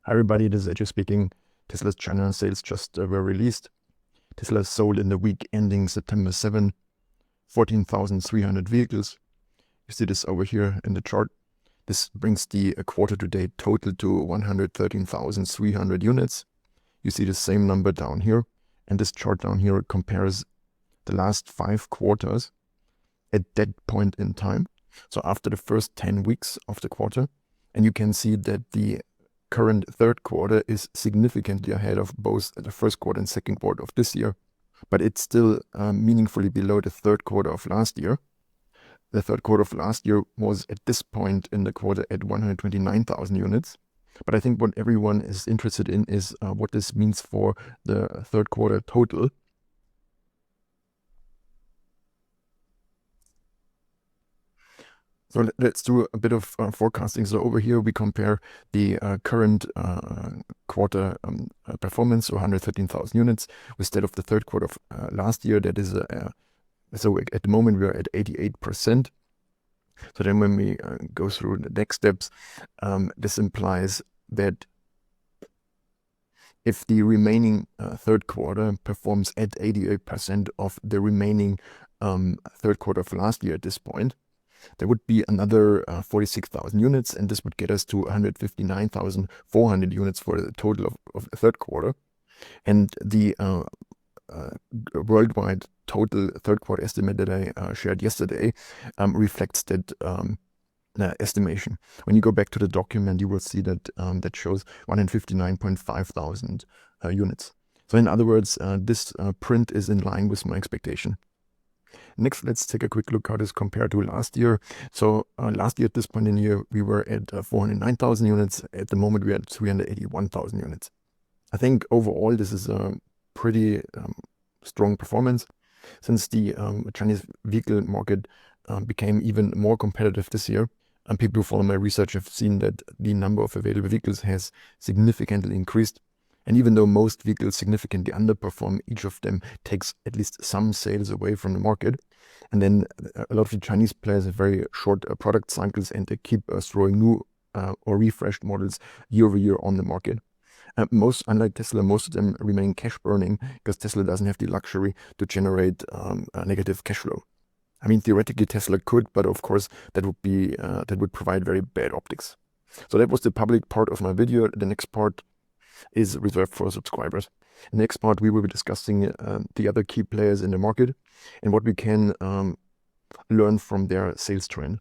Hi everybody, this is AJ speaking. Tesla's China sales just were released. Tesla sold in the week ending September 7, 14,300 vehicles. You see this over here in the chart. This brings the quarter-to-date total to 113,300 units. You see the same number down here. And this chart down here compares the last 5 quarters at that point in time. So after the first 10 weeks of the quarter. And you can see that the current third quarter is significantly ahead of both the first quarter and second quarter of this year, but it's still meaningfully below the third quarter of last year. The third quarter of last year was at this point in the quarter at 129,000 units. But I think what everyone is interested in is what this means for the third quarter total. So let's do a bit of forecasting. So over here we compare the current quarter performance, so 113,000 units, with that of the third quarter of last year. That is, so at the moment we are at 88%. So then when we go through the next steps, this implies that if the remaining third quarter performs at 88% of the remaining third quarter of last year at this point, there would be another 46,000 units, and this would get us to 159,400 units for the total of the third quarter. And the worldwide total third quarter estimate that I shared yesterday reflects that estimation. When you go back to the document, you will see that that shows 159.5 thousand units. So in other words, this print is in line with my expectation. Next, let's take a quick look how this compared to last year. So last year at this point in the year, we were at 409,000 units. At the moment, we're at 381,000 units. I think overall, this is a pretty strong performance, since the Chinese vehicle market became even more competitive this year. And people who follow my research have seen that the number of available vehicles has significantly increased. And even though most vehicles significantly underperform, each of them takes at least some sales away from the market. And then a lot of the Chinese players have very short product cycles, and they keep throwing new or refreshed models year over year on the market. Unlike Tesla, most of them remain cash burning because Tesla doesn't have the luxury to generate a negative cash flow. I mean, theoretically Tesla could, but of course that would provide very bad optics. So that was the public part of my video. The next part is reserved for subscribers. In the next part, we will be discussing the other key players in the market and what we can learn from their sales trend.